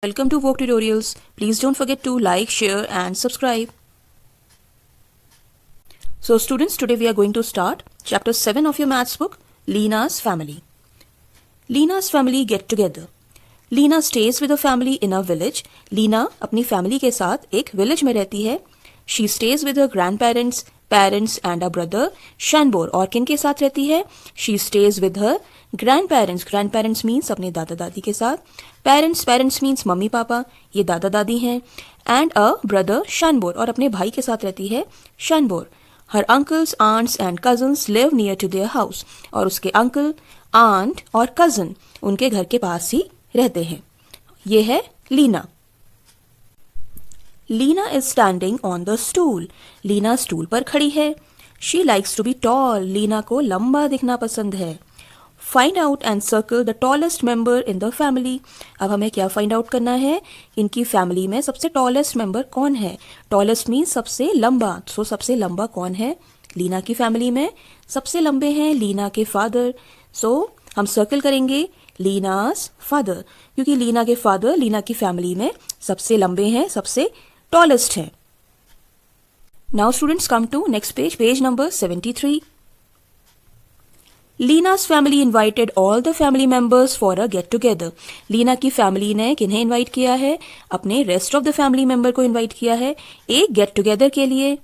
Welcome to Vogue Tutorials. Please don't forget to like, share and subscribe. So students, today we are going to start chapter 7 of your maths book, Leena's Family. Leena's family get together. Leena stays with her family in a village. Leena अपनी family के साथ एक village में रहती है. She stays with her grandparents, parents and a brother. Shanbor और किन के साथ रहती है? She stays with her grandparents. Grandparents means अपने दादा दादी के साथ. Parents means मम्मी पापा, ये दादा दादी हैं. And a brother Shanbor और अपने भाई के साथ रहती है Shanbor. Her uncles, aunts and cousins live near to their house. और उसके uncle, aunt और cousin उनके घर के पास ही रहते हैं. ये है Leena. Leena is standing on the stool. Leena stool पर खड़ी है. She likes to be tall. Leena को लंबा दिखना पसंद है. Find out and circle the tallest member in the family. अब हमें क्या फाइंड आउट करना है? इनकी फैमिली में सबसे टॉलेस्ट मेंबर कौन है? टॉलेस्ट मीन्स सबसे लंबा. सो सबसे लंबा कौन है? लीना की फैमिली में सबसे लंबे हैं लीना के फादर. सो हम सर्कल करेंगे लीनास फादर, क्योंकि लीना के फादर लीना की फैमिली में सबसे लंबे हैं, सबसे टॉलेस्ट हैं. Now students come to next page, page number 73. Leena's family invited all the family members for a get together. Leena की फैमिली ने किन्हें इनवाइट किया है? अपने rest of the family member को इनवाइट किया है एक गेट टुगेदर के लिए.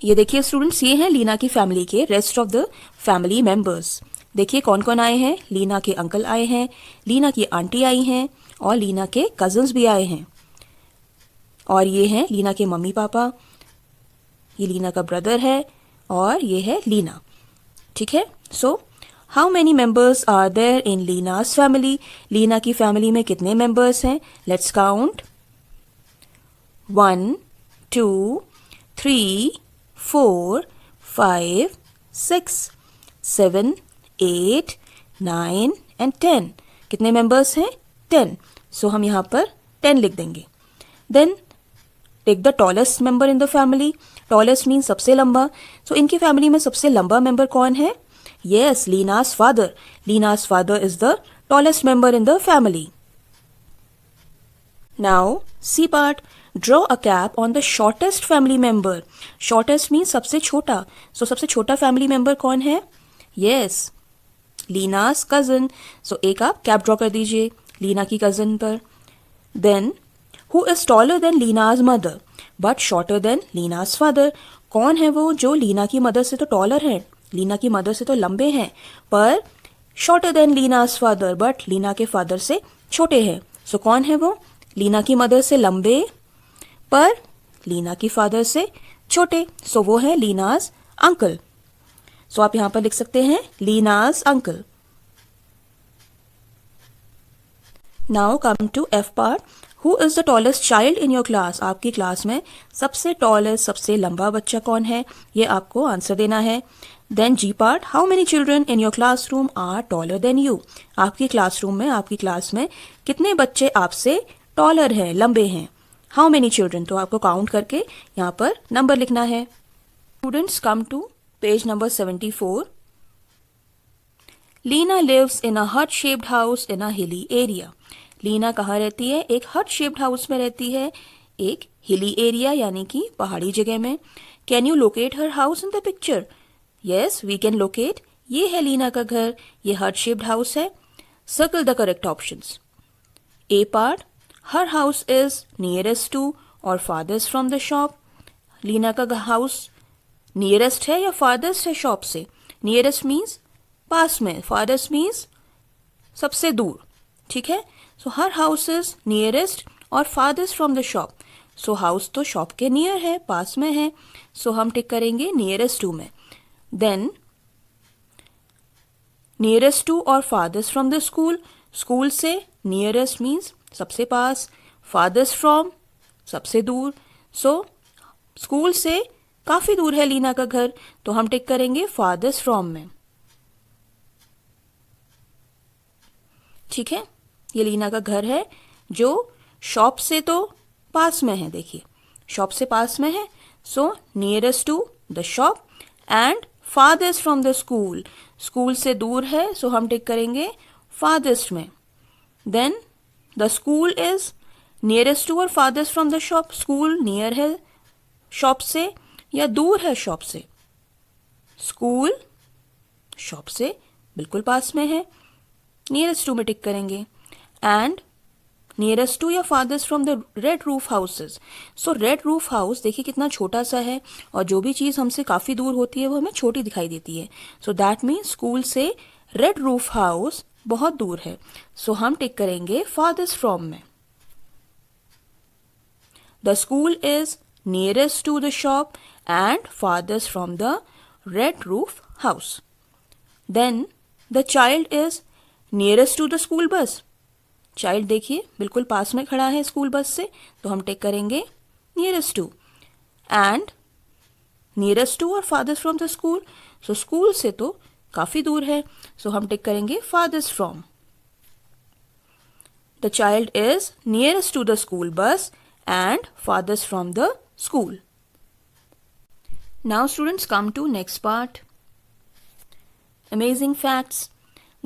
ये देखिए स्टूडेंट्स, ये हैं लीना की फैमिली के rest of the family members. देखिए कौन कौन आए हैं. लीना के अंकल आए हैं, लीना की आंटी आई हैं और लीना के कजन्स भी आए हैं. और ये हैं लीना के मम्मी पापा, ये लीना का ब्रदर है और ये है लीना. ठीक है. So how many members are there in Leena's family. Leena की फैमिली में कितने मेंबर्स हैं? Let's count. 1 2 3 4 5 6 7 8 9 एंड 10. कितने मेंबर्स हैं? 10. सो हम यहाँ पर 10 लिख देंगे. Then take the tallest member in the family. Tallest mean सबसे लंबा. सो इनकी फैमिली में सबसे लंबा मेंबर कौन है? Yes, Leena's father. Leena's father is the tallest member in the family. Now C part. Draw a cap on the shortest family member. Shortest mean सबसे छोटा. सो सबसे छोटा फैमिली मेंबर कौन है? Yes, लीना's cousin. सो एक आप कैप ड्रॉ कर दीजिए लीना की कजन पर. Then Who is taller than Leena's mother but shorter than Leena's father? कौन है वो जो लीना की मदर से तो टॉलर है, लीना की मदर से तो लंबे हैं, पर shorter than Leena's father but Leena के फादर से छोटे हैं. सो कौन है वो? लीना की मदर से लंबे पर लीना की फादर से छोटे. सो वो है लीना's अंकल. सो आप यहाँ पर लिख सकते हैं Leena's uncle. Now come to F part. Who is the tallest child in your class? आपकी क्लास में सबसे टॉलेस्ट, सबसे लंबा बच्चा कौन है? ये आपको आंसर देना है. Then G part. How many children in your classroom are taller than you? आपकी क्लासरूम में, आपकी क्लास में कितने बच्चे आपसे टॉलर हैं, लंबे हैं? How many children? तो आपको काउंट करके यहाँ पर नंबर लिखना है. Students come to page number 74. Leena lives in a hut-shaped house in a hilly area. Leena कहाँ रहती है? एक हट शेप्ड हाउस में रहती है, एक हिली एरिया यानी कि पहाड़ी जगह में. Can you locate her house in the picture? Yes, we can locate. ये है लीना का घर, ये हट शेप्ड हाउस है. Circle the correct options. A part. Her house is nearest to or farthest from the shop. Leena का house nearest है या farthest है शॉप से? नियरेस्ट मीन्स पास में, फारदेस्ट मीन्स सबसे दूर. ठीक है. सो हर हाउस इज नियरेस्ट और farthest from the shop. So house तो शॉप के नियर है, पास में है. सो हम टिक करेंगे नियरेस्ट टू में. Then nearest to or farthest from the school. School से नियरेस्ट मीन्स सबसे पास, फारदेस्ट फ्रॉम सबसे दूर. सो स्कूल से काफी दूर है लीना का घर, तो हम टिक करेंगे फारदेस्ट फ्रॉम में. ठीक है. ये लीना का घर है जो शॉप से तो पास में है. देखिए शॉप से पास में है. So nearest to the shop and farthest from the school. School से दूर है, सो हम टिक करेंगे फारदेस्ट में. Then the school is nearest to or farthest from the shop, school near है शॉप से या दूर है शॉप से? स्कूल शॉप से बिल्कुल पास में है, नियरेस्ट टू में टिक करेंगे. एंड नियरेस्ट टू या farthest from the red roof houses. So red roof house देखिए कितना छोटा सा है और जो भी चीज़ हमसे काफ़ी दूर होती है वो हमें छोटी दिखाई देती है. सो दैट मीन्स स्कूल से रेड रूफ हाउस बहुत दूर है. सो हम टिक करेंगे फादर्स्ट फ्रॉम में. The school is nearest to the shop and farthest from the red roof house. Then the child is nearest to the school bus. Child देखिए बिल्कुल पास में खड़ा है स्कूल बस से, तो हम टिक करेंगे nearest to. And nearest to और farthest from the school. So school से तो काफ़ी दूर है, so हम टिक करेंगे farthest from. The child is nearest to the school bus and farthest from the school. Now students, come to next part. Amazing facts.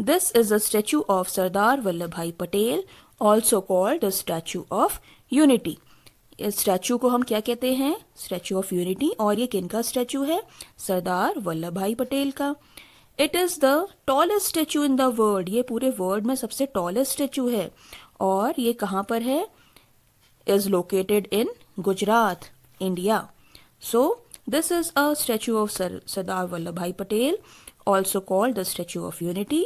This is a statue of Sardar Vallabhbhai Patel, also called the Statue of Unity. इस statue को हम क्या कहते हैं? Statue of unity. और ये किनका statue है? सरदार वल्लभ भाई पटेल का. It is the tallest statue in the world. ये पूरे वर्ल्ड में सबसे टॉलेस्ट स्टैचू है. और ये कहाँ पर है? Is located in Gujarat, India. So this is a statue of Sardar Vallabhbhai Patel, also called the Statue of Unity.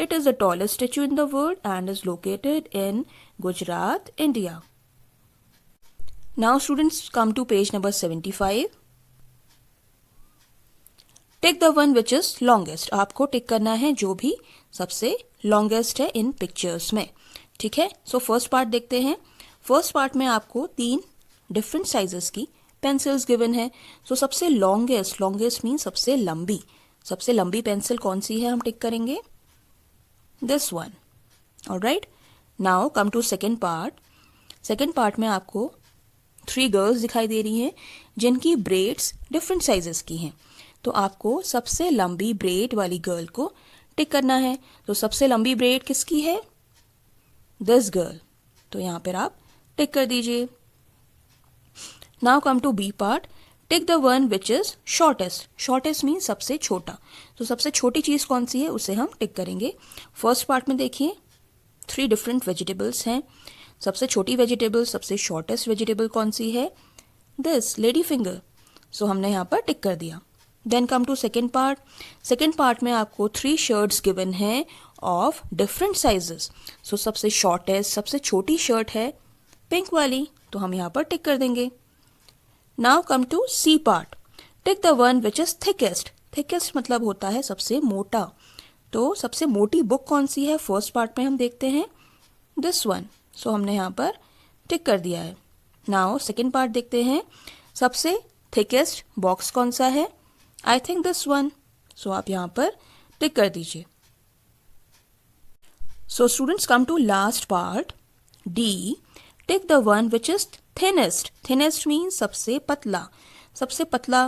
It is the tallest statue in the world and is located in Gujarat, India. Now students, come to page number 75. Tick the one which is longest. आपको टिक करना है जो भी सबसे longest है इन pictures में. ठीक है? So first part देखते हैं. First part में आपको 3 different sizes की पेंसिल्स गिवन है. सो सबसे लॉन्गेस्ट मीन सबसे लंबी पेंसिल कौन सी है? हम टिक करेंगे this one. Alright. Now come to second part. Second part में आपको 3 गर्ल्स दिखाई दे रही हैं जिनकी ब्रेड्स डिफरेंट साइजेस की हैं. तो आपको सबसे लंबी ब्रेड वाली गर्ल को टिक करना है. तो सबसे लंबी ब्रेड किसकी है? This girl. तो यहाँ पर आप टिक कर दीजिए. Now come to B part. Tick the one which is shortest. Shortest means सबसे छोटा. तो सबसे छोटी चीज़ कौन सी है उसे हम टिक करेंगे. फर्स्ट पार्ट में देखिए 3 डिफरेंट वेजिटेबल्स हैं. सबसे छोटी वेजिटेबल, सबसे शॉर्टेस्ट वेजिटेबल कौन सी है? This lady finger. सो हमने यहाँ पर टिक कर दिया. Then come to second part. Second part में आपको 3 शर्ट्स गिवन हैं ऑफ डिफरेंट साइजेस. सो सबसे शॉर्टेस्ट, सबसे छोटी शर्ट है पिंक वाली, तो हम यहाँ पर टिक कर देंगे. Now come to C part. Tick the one which is thickest. Thickest मतलब होता है सबसे मोटा. तो सबसे मोटी बुक कौन सी है? फर्स्ट पार्ट में हम देखते हैं दिस वन. सो हमने यहाँ पर टिक कर दिया है. नाउ सेकेंड पार्ट देखते हैं. सबसे थिकेस्ट बॉक्स कौन सा है? I think this one. So आप यहाँ पर टिक कर दीजिए. So students, come to last part D. Tick the one which is thinnest. Thinnest means सबसे पतला. सबसे पतला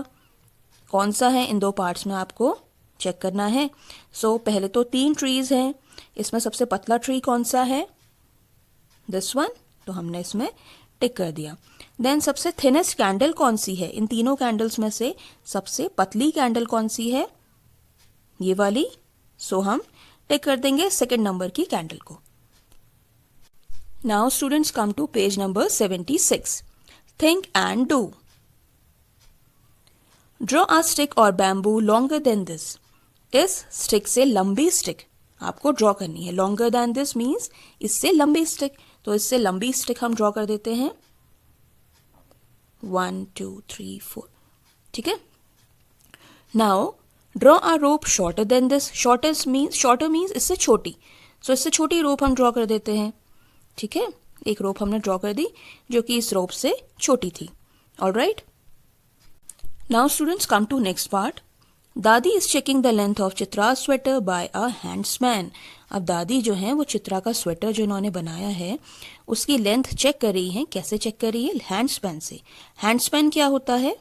कौन सा है? इन 2 पार्ट्स में आपको चेक करना है. सो पहले तो 3 ट्रीज हैं. इसमें सबसे पतला ट्री कौन सा है? This one. तो हमने इसमें टिक कर दिया. देन सबसे थिनेस्ट कैंडल कौन सी है? इन तीनों कैंडल्स में से सबसे पतली कैंडल कौन सी है? ये वाली. सो हम टिक कर देंगे सेकेंड नंबर की कैंडल को. Now students, come to page number 76. Think and do. Draw a stick or bamboo longer than this. इस स्टिक से लंबी स्टिक आपको ड्रॉ करनी है. Longer than this means इससे लंबी स्टिक. तो इससे लंबी स्टिक हम ड्रॉ कर देते हैं. 1 2 3 4. ठीक है. Now draw a rope shorter than this. Shorter means इससे छोटी. So इससे छोटी रोप हम ड्रॉ कर देते हैं. ठीक है. एक रोप हमने ड्रॉ कर दी जो कि इस रोप से छोटी थी. Alright. Now students, come to next part. Dadi is checking the length of Chitra sweater by a handspan. अब दादी जो है वो चित्रा का स्वेटर जो इन्होंने बनाया है उसकी लेंथ चेक कर रही है. कैसे चेक कर रही है? हैंड्समैन से. हैंड्समैन क्या होता है?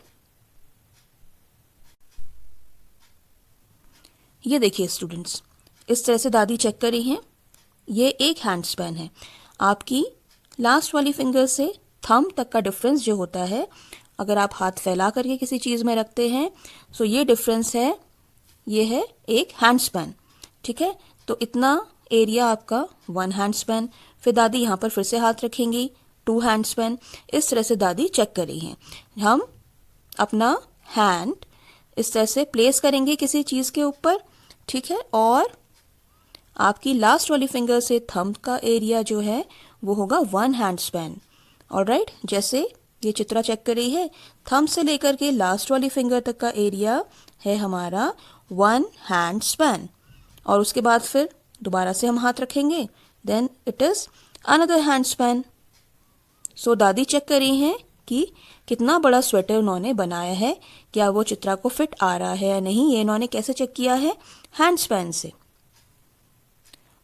ये देखिए स्टूडेंट्स, इस तरह से दादी चेक कर रही हैं. ये एक हैंडस्पैन है. आपकी लास्ट वाली फिंगर से थंब तक का डिफरेंस जो होता है, अगर आप हाथ फैला करके किसी चीज़ में रखते हैं, सो ये डिफरेंस है, ये है एक हैंड स्पैन। ठीक है, तो इतना एरिया आपका 1 हैंड स्पैन। फिर दादी यहाँ पर फिर से हाथ रखेंगी, 2 हैंड स्पैन। इस तरह से दादी चेक कर रही हैं। हम अपना हैंड इस तरह से प्लेस करेंगे किसी चीज़ के ऊपर, ठीक है, और आपकी लास्ट वाली फिंगर से थंब का एरिया जो है वो होगा 1 हैंड स्पैन। ऑलराइट, जैसे ये चित्रा चेक कर रही है, थंब से लेकर के लास्ट वाली फिंगर तक का एरिया है हमारा 1 हैंड स्पैन। और उसके बाद फिर दोबारा से हम हाथ रखेंगे, then it is another hand span. So दादी चेक कर रही हैं कि कितना बड़ा स्वेटर उन्होंने बनाया है, क्या वो चित्रा को फिट आ रहा है या नहीं। ये इन्होंने कैसे चेक किया है, हैंड स्पैन से।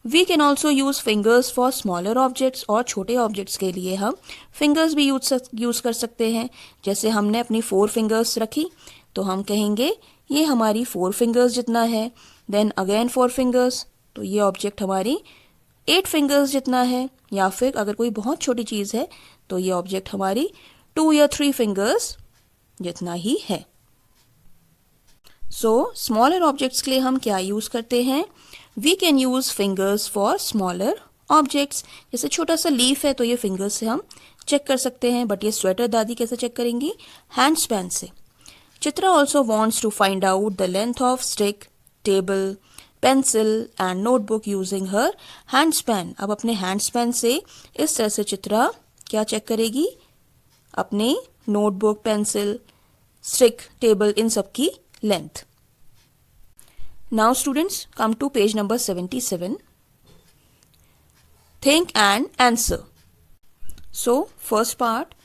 We can also use fingers for smaller objects, और छोटे ऑब्जेक्ट्स के लिए हम फिंगर्स भी यूज़ कर सकते हैं। जैसे हमने अपनी 4 फिंगर्स रखी, तो हम कहेंगे ये हमारी 4 फिंगर्स जितना है। देन अगेन 4 फिंगर्स, तो ये ऑब्जेक्ट हमारी 8 फिंगर्स जितना है। या फिर अगर कोई बहुत छोटी चीज़ है तो ये ऑब्जेक्ट हमारी 2 या 3 फिंगर्स जितना ही है। सो स्मॉलर ऑब्जेक्ट्स के लिए हम क्या यूज़ करते हैं, we can use fingers for smaller objects. जैसे छोटा सा लीफ है तो ये फिंगर्स से हम चेक कर सकते हैं, बट ये स्वेटर दादी कैसे चेक करेंगी, हैंड स्पैन से। Chitra also wants to find out the length of stick, table, pencil and notebook using her hand span. अब अपने हैंड स्पैन से इस तरह से चित्रा क्या चेक करेगी, अपने नोटबुक, पेंसिल, स्टिक, टेबल, इन सब की length. Now students, come to page number 77. Think and answer. So first part,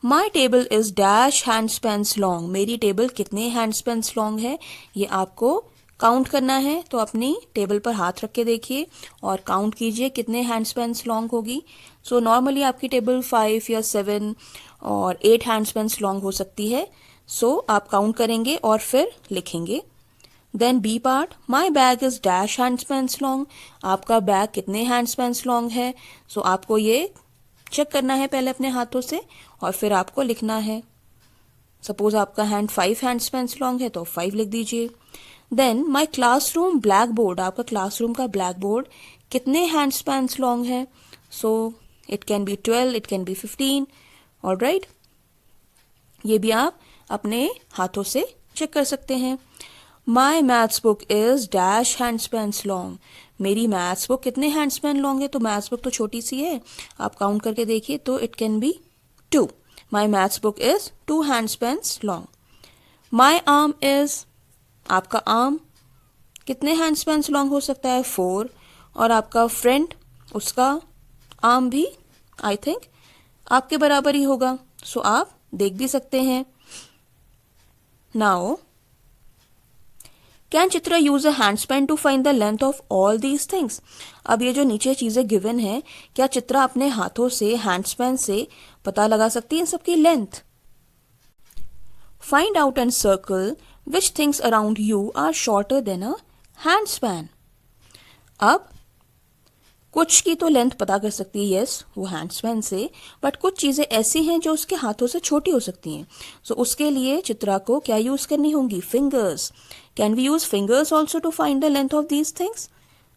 my table is dash handspans long. मेरी टेबल कितने हैंडस्पैन्स लॉन्ग है ये आपको काउंट करना है। तो अपनी टेबल पर हाथ रख के देखिए और काउंट कीजिए कितने हैंडस्पैन्स लॉन्ग होगी। सो नॉर्मली आपकी टेबल 5 या 7 और 8 हैंडस्पैन्स लॉन्ग हो सकती है। सो आप काउंट करेंगे और फिर लिखेंगे। Then B part, my bag is dash handspans long. आपका बैग कितने हैंडस्पैन्स लॉन्ग है। सो आपको ये चेक करना है पहले अपने हाथों से और फिर आपको लिखना है। सपोज आपका हैंड 5 हैंडस्पैन्स लॉन्ग है तो 5 लिख दीजिए। Then my classroom black board, आपका क्लासरूम का ब्लैक बोर्ड कितने हैंडस्पैन्स लॉन्ग है। So it can be 12, it can be 15। Alright, ये भी आप अपने हाथों से चेक कर सकते हैं। My maths book is dash handspans long. मेरी मैथ्स बुक कितने हैंडस्पैन लॉन्ग है। तो मैथ्स बुक तो छोटी सी है, आप काउंट करके देखिए तो it can be 2। My maths book is 2 handspans long. My arm is, आपका आर्म कितने हैंडस्पैन्स लॉन्ग हो सकता है, 4। और आपका फ्रेंड, उसका आर्म भी आई थिंक आपके बराबर ही होगा। सो आप देख भी सकते हैं। Now can Chitra use a handspan to find the length of all these things. अब ये जो नीचे चीजें गिवन है, क्या चित्रा अपने हाथों से हैंडस्पैन से पता लगा सकती है इन सबकी length. Find out and circle which things around you are shorter than a handspan. अब कुछ की तो लेंथ पता कर सकती है, यस, वो हैंडस्पैन से, बट कुछ चीज़ें ऐसी हैं जो उसके हाथों से छोटी हो सकती हैं। सो उसके लिए चित्रा को क्या यूज़ करनी होंगी, fingers. Can we use fingers also to find the length of these things.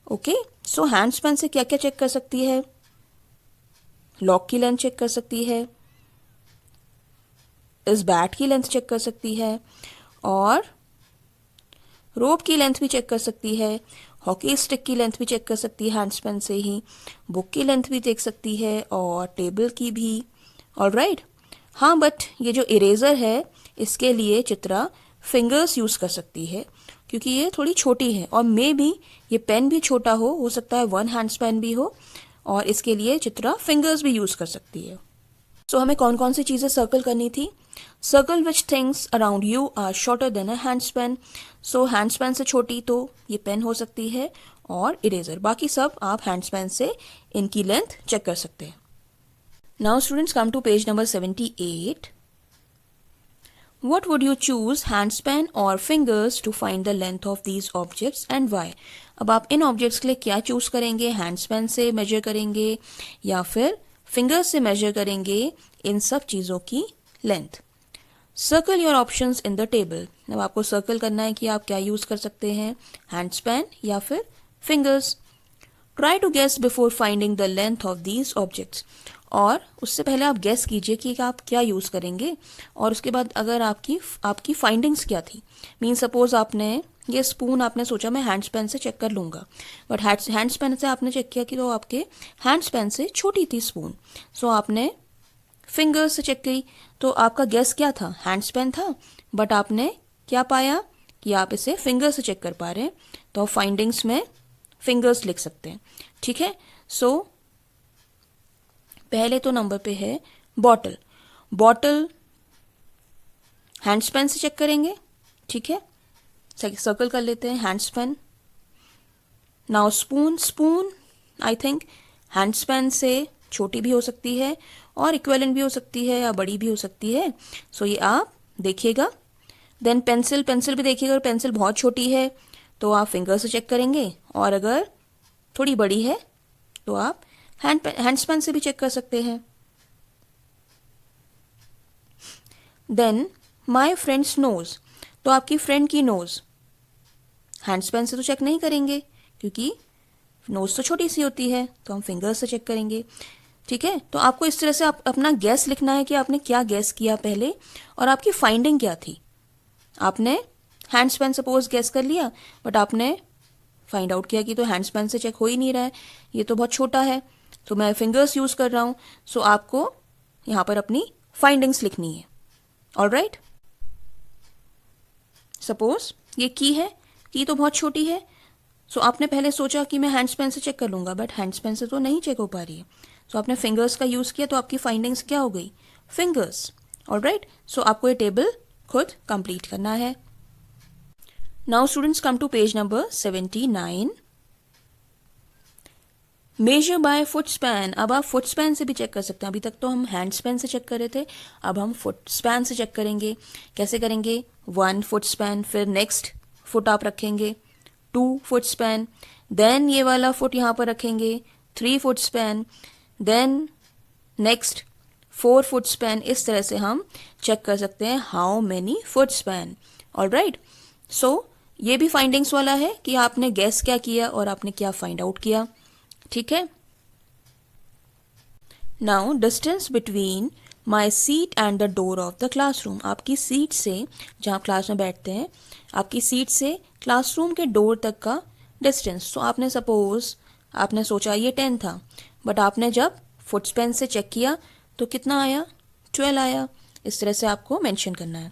Okay, so handspan से क्या क्या चेक कर सकती है, लॉक की लेंथ चेक कर सकती है, इस बैट की लेंथ चेक कर सकती है, और रोप की लेंथ भी चेक कर सकती है, हॉकी स्टिक की लेंथ भी चेक कर सकती है हैंडस्पैन से ही, बुक की लेंथ भी देख सकती है और टेबल की भी। ऑलराइट, हाँ, बट ये जो इरेजर है इसके लिए चित्रा फिंगर्स यूज़ कर सकती है क्योंकि ये थोड़ी छोटी है, और मे भी ये पेन भी छोटा हो सकता है 1 हैंडस्पैन भी हो, और इसके लिए चित्रा फिंगर्स भी यूज़ कर सकती है। सो हमें कौन कौन सी चीज़ें सर्कल करनी थी, circle which things around you are shorter than a handspan. So handspan से छोटी तो ये पेन हो सकती है और इरेजर, बाकी सब आप हैंडस्पैन से इनकी लेंथ चेक कर सकते हैं। Now students, come to page number 78. What would you choose, handspan or fingers to find the length of these objects and why? अब आप इन ऑब्जेक्ट्स के लिए क्या चूज करेंगे, हैंडस्पैन से मेजर करेंगे या फिर फिंगर्स से मेजर करेंगे इन सब चीज़ों की length. Circle your options in the table. अब आपको सर्कल करना है कि आप क्या यूज़ कर सकते हैं, हैंड स्पैन या फिर fingers. Try to guess before finding the length of these objects. और उससे पहले आप गेस कीजिए कि आप क्या यूज़ करेंगे और उसके बाद अगर आपकी फाइंडिंग्स क्या थी। मीन सपोज आपने ये स्पून आपने सोचा मैं हैंड स्पैन से चेक कर लूँगा, बट हैंड स्पैन से आपने चेक किया कि तो आपके हैंड स्पैन से छोटी थी स्पून, सो आपने फिंगर्स से चेक की तो आपका गेस क्या था, हैंड स्पैन था, बट आपने क्या पाया कि आप इसे फिंगर से चेक कर पा रहे हैं, तो फाइंडिंग्स में फिंगर्स लिख सकते हैं। ठीक है, सो पहले तो नंबर पे है बॉटल। बॉटल हैंड स्पैन से चेक करेंगे, ठीक है, सर्कल कर लेते हैं hand span. Now spoon, spoon I think hand span से छोटी भी हो सकती है और इक्विवेलेंट भी हो सकती है या बड़ी भी हो सकती है, सो ये आप देखिएगा। देन पेंसिल, पेंसिल भी देखिएगा, अगर पेंसिल बहुत छोटी है तो आप फिंगर से चेक करेंगे और अगर थोड़ी बड़ी है तो आप हैंड स्पैन से भी चेक कर सकते हैं। देन माई फ्रेंड्स नोज, तो आपकी फ्रेंड की नोज हैंड स्पैन से तो चेक नहीं करेंगे क्योंकि नोज तो छोटी सी होती है, तो हम फिंगर से चेक करेंगे। ठीक है, तो आपको इस तरह से आप अपना गैस लिखना है कि आपने क्या गैस किया पहले और आपकी फाइंडिंग क्या थी। आपने हैंड स्पैन सपोज गैस कर लिया, बट आपने फाइंड आउट किया कि तो हैंड स्पैन से चेक हो ही नहीं रहा है, ये तो बहुत छोटा है, तो मैं फिंगर्स यूज़ कर रहा हूँ। सो आपको यहाँ पर अपनी फाइंडिंग्स लिखनी है। ऑलराइट, सपोज ये की है, की तो बहुत छोटी है, सो आपने पहले सोचा कि मैं हैंड स्पैन से चेक कर लूँगा, बट हैंड स्पैन से तो नहीं चेक हो पा रही है, सो आपने फिंगर्स का यूज़ किया, तो आपकी फाइंडिंग्स क्या हो गई, फिंगर्स। ऑलराइट, सो आपको ये टेबल खुद कंप्लीट करना है। Now students come to page number 79। Measure by foot span. अब आप फुट स्पैन से भी चेक कर सकते हैं, अभी तक तो हम हैंड स्पैन से चेक कर रहे थे, अब हम फुट स्पैन से चेक करेंगे। कैसे करेंगे, 1 फुट स्पैन, फिर नेक्स्ट फुट आप रखेंगे 2 फुट स्पैन, देन ये वाला फुट यहाँ पर रखेंगे 3 foot span, then next 4 foot span. इस तरह से हम चेक कर सकते हैं how many foot span. Alright, so ये भी फाइंडिंग्स वाला है कि आपने गैस क्या किया और आपने क्या फाइंड आउट किया। ठीक है, now distance between my seat and the door of the classroom. आपकी सीट से, जहाँ क्लास में बैठते हैं, आपकी सीट से क्लासरूम के डोर तक का डिस्टेंस। तो आपने सपोज आपने सोचा ये 10 था, बट आपने जब फुट स्पैन से चेक किया तो कितना आया, 12 आया। इस तरह से आपको मेंशन करना है।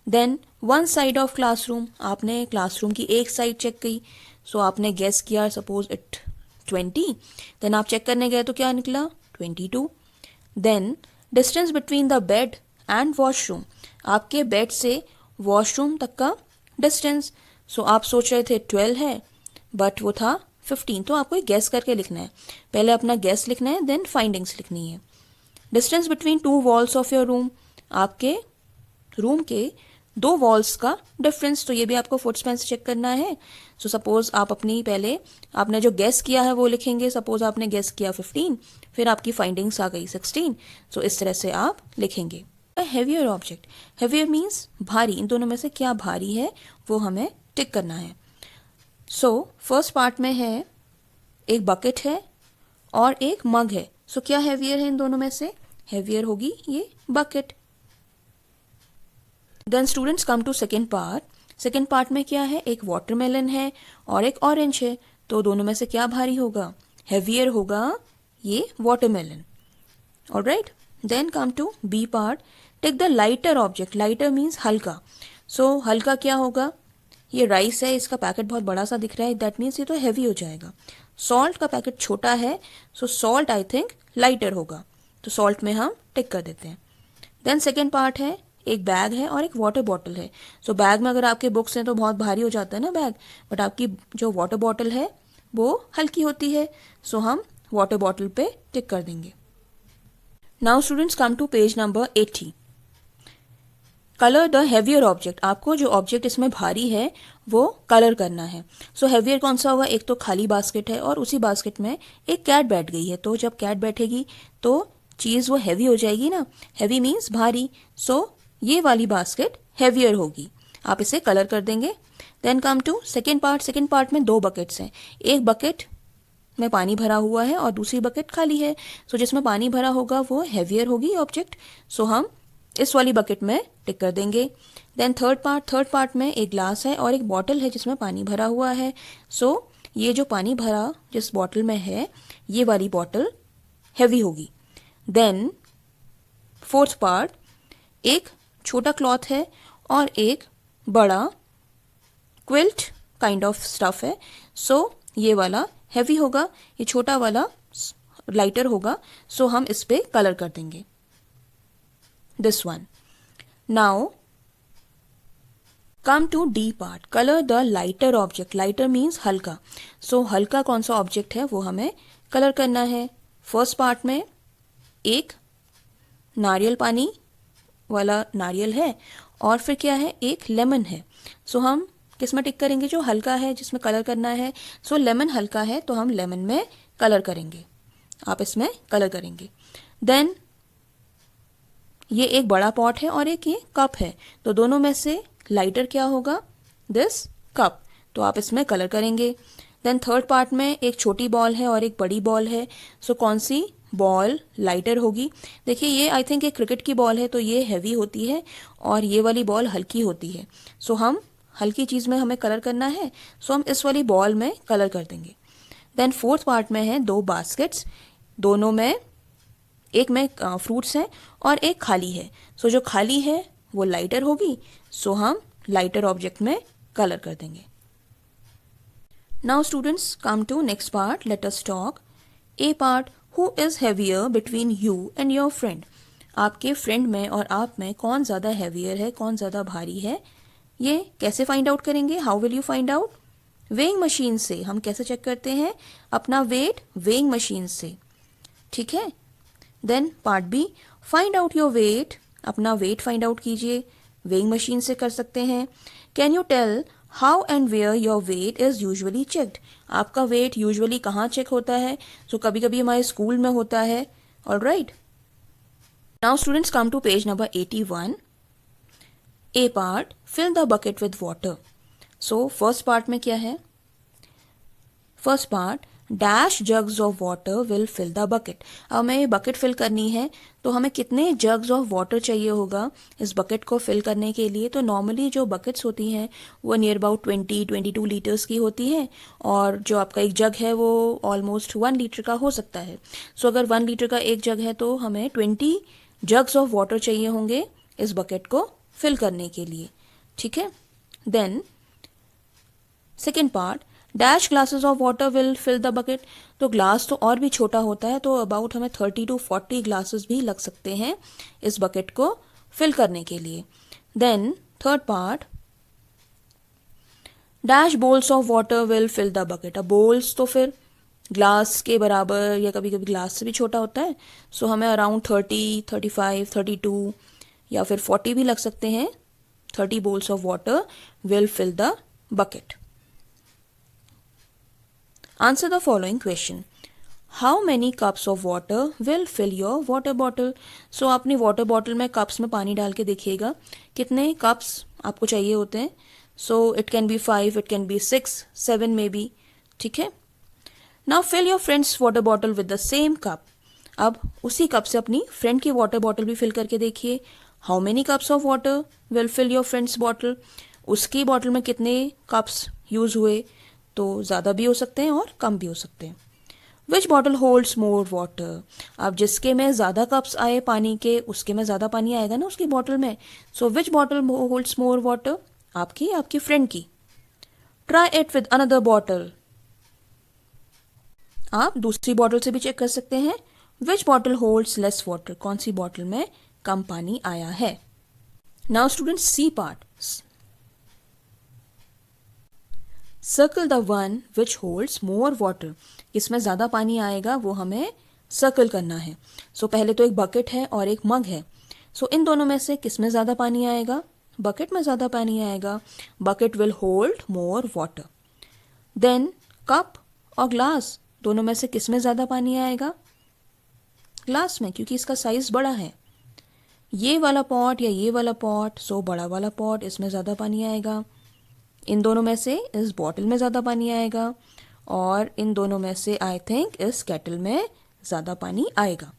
देन 1 साइड ऑफ क्लासरूम, आपने क्लासरूम की एक साइड चेक की, सो आपने गेस किया सपोज इट 20, देन आप चेक करने गए तो क्या निकला, 22। Then distance between the bed and washroom, आपके बेड से वॉशरूम तक का डिस्टेंस। सो आप सोच रहे थे 12 है, बट वो था 15, तो आपको गैस करके लिखना है। पहले अपना गैस लिखना है, देन फाइंडिंग्स लिखनी है। Distance between 2 walls of your room, आपके रूम के 2 वॉल्स का डिफरेंस, तो ये भी आपको फुट स्पैन से चेक करना है। सो सपोज आप अपनी पहले आपने जो गेस किया है वो लिखेंगे। सपोज आपने गेस किया 15, फिर आपकी फाइंडिंग्स आ गई 16, सो इस तरह से आप लिखेंगे। हैवियर ऑब्जेक्ट, हैवियर मीन्स भारी, इन दोनों में से क्या भारी है वो हमें टिक करना है। सो फर्स्ट पार्ट में है एक बकेट है और एक मग है, सो क्या हैवियर है इन दोनों में से, हैवियर होगी ये bucket. Then students come to second part. Second part में क्या है, एक वाटरमेलन है और एक ऑरेंज है, तो दोनों में से क्या भारी होगा, हैवियर होगा ये watermelon. Alright, then come to B part. Take the lighter object, lighter means हल्का, सो हल्का क्या होगा, ये राइस है, इसका पैकेट बहुत बड़ा सा दिख रहा है, दैट मीन्स ये तो हैवी हो जाएगा। सॉल्ट का पैकेट छोटा है, सो सॉल्ट आई थिंक लाइटर होगा, तो सॉल्ट में हम टिक कर देते हैं। देन सेकेंड पार्ट है एक बैग है और एक वाटर बॉटल है। सो बैग में अगर आपके बुक्स हैं तो बहुत भारी हो जाता है ना बैग, बट आपकी जो वाटर बॉटल है वो हल्की होती है, सो हम वाटर बॉटल पे टिक कर देंगे। Now students come to page number 80। Colour the heavier object, आपको जो ऑब्जेक्ट इसमें भारी है वो कलर करना है। सो हैवियर कौन सा होगा, एक तो खाली बास्केट है और उसी बास्केट में एक कैट बैठ गई है, तो जब कैट बैठेगी तो चीज़ वो हैवी हो जाएगी ना, हैवी मीन्स भारी, सो ये वाली बास्केट हैवियर होगी। आप इसे कलर कर देंगे। Then come to second part. Second part में दो बकेट्स हैं, एक बकेट में पानी भरा हुआ है और दूसरी बकेट खाली है। सो जिसमें पानी भरा होगा वो हैवियर होगी ऑब्जेक्ट, सो हम इस वाली बकेट में टिक कर देंगे। Then third part. Third part में एक ग्लास है और एक बॉटल है जिसमें पानी भरा हुआ है, सो ये जो पानी भरा जिस बॉटल में है ये वाली बॉटल हैवी होगी। देन फोर्थ पार्ट, एक छोटा क्लॉथ है और एक बड़ा क्विल्ट काइंड ऑफ स्टफ है, सो ये वाला हैवी होगा, ये छोटा वाला लाइटर होगा, सो हम इस पे कलर कर देंगे this one. Now come to D part, colour the lighter object. Lighter means हल्का, सो हल्का कौन सा ऑब्जेक्ट है वो हमें कलर करना है। फर्स्ट पार्ट में एक नारियल पानी वाला नारियल है और फिर क्या है, एक लेमन है, सो हम किस में टिक करेंगे, जो हल्का है जिसमें कलर करना है। सो लेमन हल्का है तो हम लेमन में कलर करेंगे, आप इसमें कलर करेंगे। देन ये एक बड़ा पॉट है और एक ये कप है, तो दोनों में से लाइटर क्या होगा, दिस कप, तो आप इसमें कलर करेंगे। देन थर्ड पार्ट में एक छोटी बॉल है और एक बड़ी बॉल है, सो कौन सी बॉल लाइटर होगी। देखिए ये आई थिंक एक क्रिकेट की बॉल है, तो ये हैवी होती है और ये वाली बॉल हल्की होती है, सो हम हल्की चीज़ में हमें कलर करना है, सो हम इस वाली बॉल में कलर कर देंगे। देन फोर्थ पार्ट में है दो बास्केट्स, दोनों में एक में फ्रूट्स हैं और एक खाली है, सो जो खाली है वो लाइटर होगी, सो हम लाइटर ऑब्जेक्ट में कलर कर देंगे। Now students come to next part, let us talk A part, who is heavier between you and your friend. आपके फ्रेंड में और आप में कौन ज़्यादा हैवियर है, कौन ज़्यादा भारी है, ये कैसे फाइंड आउट करेंगे, how will you find out, weighing machine से। हम कैसे चेक करते हैं अपना वेट, वेइंग मशीन से, ठीक है। Then part B, find out your weight, अपना वेट फाइंड आउट कीजिए, वेइंग मशीन से कर सकते हैं। Can you tell how and where your weight is usually checked, आपका वेट यूजुअली कहाँ चेक होता है, सो कभी कभी हमारे स्कूल में होता है, alright. Now students come to page number 81। A part, fill the bucket with water. So first part में क्या है, first part, dash jugs of water will fill the bucket. अब हमें ये बकेट फिल करनी है, तो हमें कितने जग्स ऑफ वाटर चाहिए होगा इस बकेट को फिल करने के लिए। तो नॉर्मली जो बकेट्स होती हैं वो नियर अबाउट 22 लीटर्स की होती हैं, और जो आपका एक जग है वो ऑलमोस्ट 1 लीटर का हो सकता है। सो अगर 1 लीटर का एक जग है तो हमें 20 जग्स ऑफ वाटर चाहिए होंगे इस बकेट को फिल करने के लिए, ठीक है। Then second part, dash glasses of water will fill the bucket. तो ग्लास तो और भी छोटा होता है, तो अबाउट हमें 30 to 40 ग्लासेस भी लग सकते हैं इस बकेट को फिल करने के लिए। Then third part, dash bowls of water will fill the bucket. अब बोल्स तो फिर ग्लास के बराबर या कभी कभी ग्लास से भी छोटा होता है, सो हमें अराउंड 30, 35, 32 या फिर 40 भी लग सकते हैं। 30 bowls of water will fill the bucket. Answer the following question. How many cups of water will fill your water bottle? So अपनी water bottle में cups में पानी डाल के देखिएगा कितने cups आपको चाहिए होते हैं. So it can be 5, it can be 6, 7 maybe. ठीक है. Now fill your friend's water bottle with the same cup. अब उसी कप से अपनी फ्रेंड की वाटर बॉटल भी फिल करके देखिए. How many cups of water will fill your friend's bottle. उसकी बॉटल में कितने कप्स यूज हुए, तो ज़्यादा भी हो सकते हैं और कम भी हो सकते हैं. Which bottle holds more water. अब जिसके में ज़्यादा कप्स आए पानी के, उसके में ज़्यादा पानी आएगा ना उसकी बॉटल में. So which bottle holds more water, आपकी आपकी फ्रेंड की. Try it with another bottle. आप दूसरी बॉटल से भी चेक कर सकते हैं. Which bottle holds less water, कौन सी बॉटल में कम पानी आया है. Now students C part. Circle the one which holds more water. इसमें ज़्यादा पानी आएगा वो हमें सर्कल करना है. सो पहले तो एक बकेट है और एक मग है. सो इन दोनों में से किस में ज़्यादा पानी आएगा, बकेट में ज़्यादा पानी आएगा. Bucket will hold more water. Then cup और ग्लास, दोनों में से किस में ज़्यादा पानी आएगा, ग्लास में, क्योंकि इसका साइज बड़ा है। ये वाला पॉट या ये वाला पॉट, सो बड़ा वाला पॉट, इसमें ज़्यादा पानी आएगा। इन दोनों में से इस बॉटल में ज़्यादा पानी आएगा, और इन दोनों में से आई थिंक इस केटल में ज़्यादा पानी आएगा।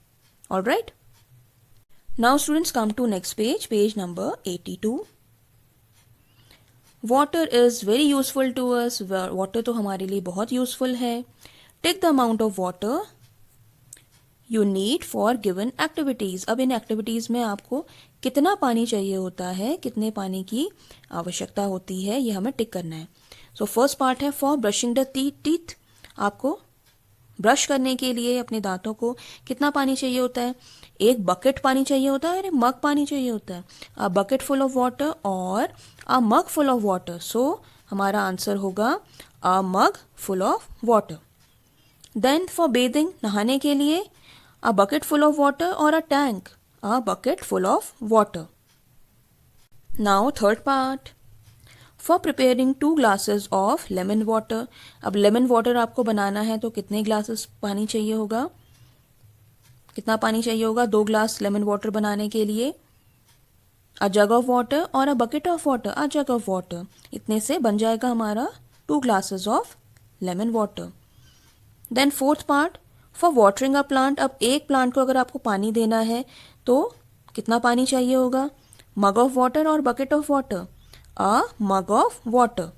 Alright, now students come to next page, page number 82। Water is very useful to us, water तो हमारे लिए बहुत यूजफुल है। Take the amount of water you need for given activities. अब इन एक्टिविटीज़ में आपको कितना पानी चाहिए होता है, कितने पानी की आवश्यकता होती है, ये हमें टिक करना है। सो फर्स्ट पार्ट है फॉर ब्रशिंग द टीथ। आपको ब्रश करने के लिए अपने दांतों को कितना पानी चाहिए होता है? एक बकेट पानी चाहिए होता है और एक मग पानी चाहिए होता है। A bucket full of water और a mug full of water. So हमारा आंसर होगा a mug full of water. Then for bathing, नहाने के लिए, a bucket full of water or a tank? A bucket full of water. Now third part. For preparing 2 glasses of lemon water. अब lemon water आपको बनाना है तो कितने glasses पानी चाहिए होगा? कितना पानी चाहिए होगा 2 ग्लास lemon water बनाने के लिए? A jug of water और a bucket of water? A jug of water. इतने से बन जाएगा हमारा 2 glasses of lemon water. Then fourth part. For watering a plant, अब एक प्लांट को अगर आपको पानी देना है तो कितना पानी चाहिए होगा? मग ऑफ वाटर और bucket of water? A mug of water.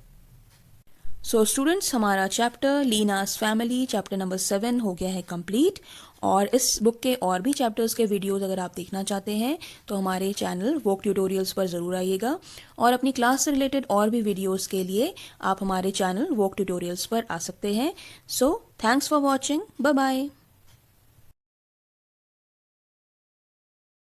So students, हमारा चैप्टर लीनास फैमिली चैप्टर नंबर 7 हो गया है कंप्लीट। और इस बुक के और भी चैप्टर्स के वीडियोस अगर आप देखना चाहते हैं तो हमारे चैनल वोक ट्यूटोरियल्स पर ज़रूर आइएगा, और अपनी क्लास से रिलेटेड और भी वीडियोस के लिए आप हमारे चैनल वोक ट्यूटोरियल्स पर आ सकते हैं। So thanks for watching, bye bye.